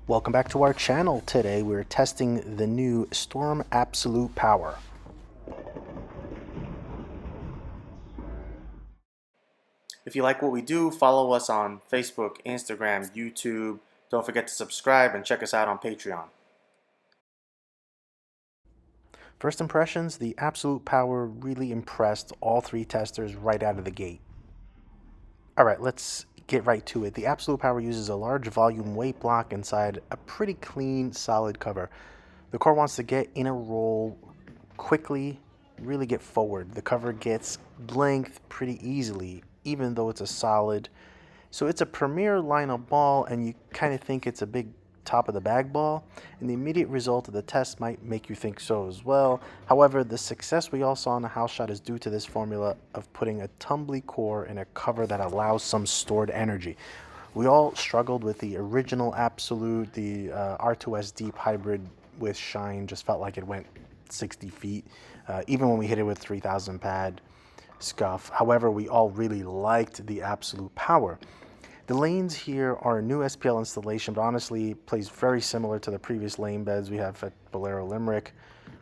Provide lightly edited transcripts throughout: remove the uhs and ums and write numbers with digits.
Welcome back to our channel. Today we're testing the new Storm Absolute Power. If you like what we do, follow us on Facebook, Instagram, YouTube. Don't forget to subscribe and check us out on Patreon. First impressions, the Absolute Power really impressed all three testers right out of the gate. Alright, let's get right to it. The Absolute Power uses a large volume weight block inside a pretty clean, solid cover. The core wants to get in a roll quickly, really get forward. The cover gets length pretty easily, even though it's a solid. So it's a premier lineup ball, and you kind of think it's a big top of the bag ball, and the immediate result of the test might make you think so as well. However, the success we all saw in the house shot is due to this formula of putting a tumbly core in a cover that allows some stored energy. We all struggled with the original Absolute, the R2S Deep hybrid with Shine just felt like it went 60 feet, even when we hit it with 3000 pad scuff. However, we all really liked the Absolute Power. The lanes here are a new SPL installation, but honestly plays very similar to the previous lane beds we have at Bolero Limerick,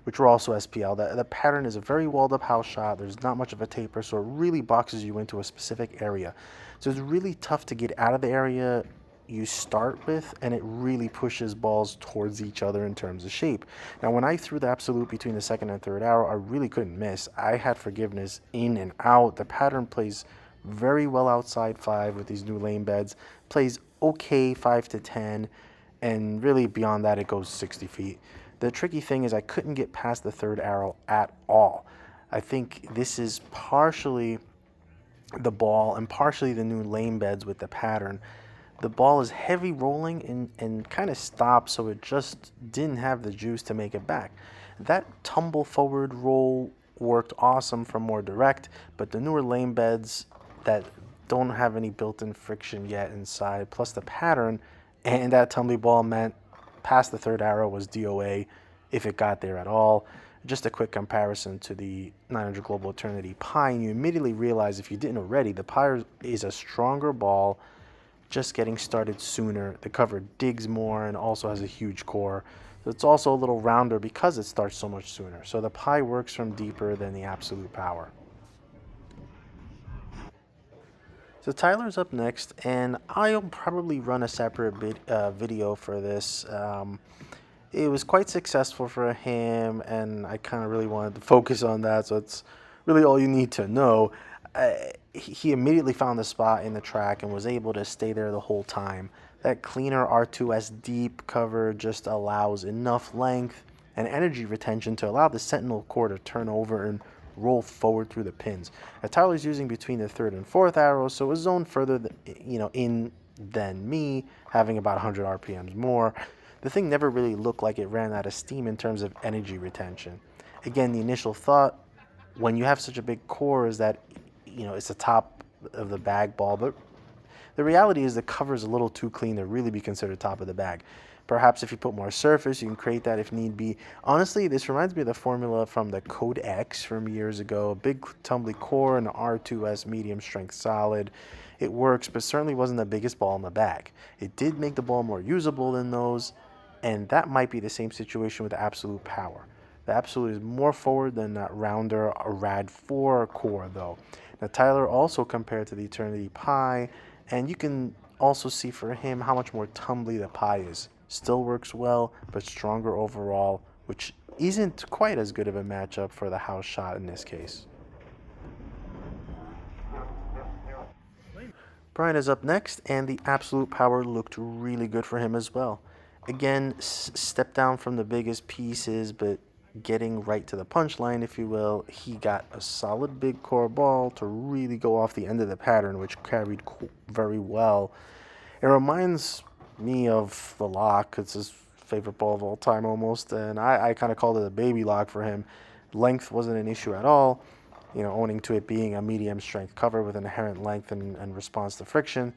which were also SPL. The pattern is a very walled up house shot. There's not much of a taper, so it really boxes you into a specific area. So it's really tough to get out of the area you start with, and it really pushes balls towards each other in terms of shape. Now, when I threw the Absolute between the second and third arrow, I really couldn't miss. I had forgiveness in and out. The pattern plays very well outside 5 with these new lane beds, plays okay 5 to 10, and really beyond that it goes 60 feet. The tricky thing is I couldn't get past the third arrow at all. I think this is partially the ball and partially the new lane beds with the pattern. The ball is heavy rolling and kind of stops, so it just didn't have the juice to make it back. That tumble forward roll worked awesome for more direct, but the newer lane beds that don't have any built-in friction yet inside, plus the pattern and that tumbly ball meant past the third arrow was DOA if it got there at all. Just a quick comparison to the 900 Global Eternity Pi, and you immediately realize, if you didn't already, the Pi is a stronger ball, just getting started sooner. The cover digs more and also has a huge core. So it's also a little rounder because it starts so much sooner. So the Pi works from deeper than the Absolute Power. So Tyler's up next, and I'll probably run a separate video for this. It was quite successful for him, and I kind of really wanted to focus on that, so it's really all you need to know. He immediately found the spot in the track and was able to stay there the whole time. That cleaner R2S Deep cover just allows enough length and energy retention to allow the Sentinel core to turn over and roll forward through the pins. Now, Tyler's using between the third and fourth arrows, so it's zoned further in than me, having about 100 RPMs more. The thing never really looked like it ran out of steam in terms of energy retention. Again, the initial thought when you have such a big core is that it's the top of the bag ball, but the reality is the cover is a little too clean to really be considered top of the bag. Perhaps if you put more surface, you can create that if need be. Honestly, this reminds me of the formula from the Code X from years ago. A big tumbly core and an R2S medium strength solid. It works, but certainly wasn't the biggest ball in the bag. It did make the ball more usable than those, and that might be the same situation with the Absolute Power. The Absolute is more forward than that rounder Rad 4 core, though. Now, Tyler also compared to the Eternity Pi, and you can also see for him how much more tumbly the Pi is. Still works well, but stronger overall, which isn't quite as good of a matchup for the house shot in this case. Brian is up next, and the Absolute Power looked really good for him as well. Again, step down from the biggest pieces, but getting right to the punchline, if you will. He got a solid big core ball to really go off the end of the pattern, which carried very well. It reminds me of the lock. It's his favorite ball of all time almost, and I kind of called it a baby lock for him. Length wasn't an issue at all, owning to it being a medium strength cover with inherent length and response to friction.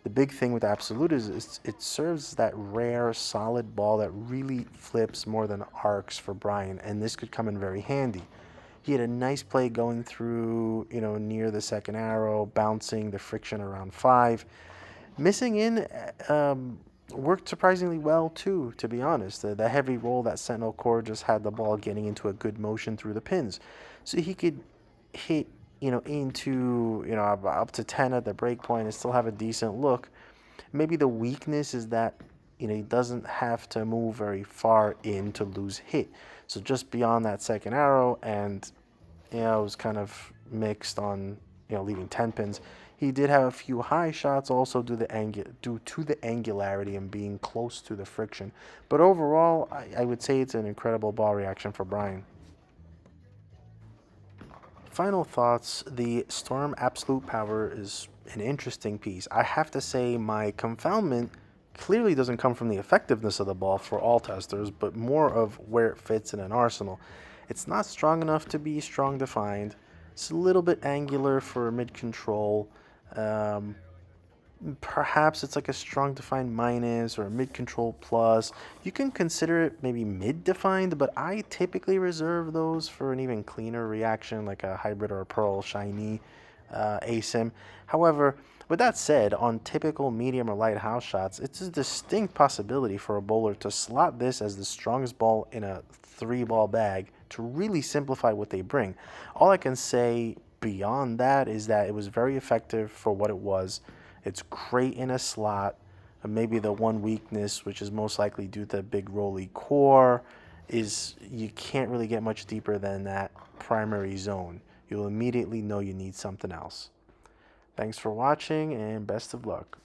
The big thing with Absolute is it serves that rare solid ball that really flips more than arcs for Brian, and this could come in very handy. He had a nice play going through, near the second arrow, bouncing the friction around 5. Missing in worked surprisingly well too, to be honest. The heavy roll that Sentinel Core just had the ball getting into a good motion through the pins. So he could hit, into, up to 10 at the break point and still have a decent look. Maybe the weakness is that, he doesn't have to move very far in to lose hit. So just beyond that second arrow, and it was kind of mixed on, leaving 10 pins. He did have a few high shots also due to the angularity and being close to the friction. But overall, I would say it's an incredible ball reaction for Brian. Final thoughts. The Storm Absolute Power is an interesting piece. I have to say my confoundment clearly doesn't come from the effectiveness of the ball for all testers, but more of where it fits in an arsenal. It's not strong enough to be strong defined. It's a little bit angular for mid control. Um, Perhaps it's like a strong defined minus or a mid control plus. You can consider it maybe mid defined, but I typically reserve those for an even cleaner reaction like a hybrid or a pearl shiny asim. However, with that said, on typical medium or light house shots, it's a distinct possibility for a bowler to slot this as the strongest ball in a 3-ball bag to really simplify what they bring. All I can say beyond that is that it was very effective for what it was. It's great in a slot. Maybe the one weakness, which is most likely due to big rolly core, is you can't really get much deeper than that primary zone. You'll immediately know you need something else. Thanks for watching and best of luck.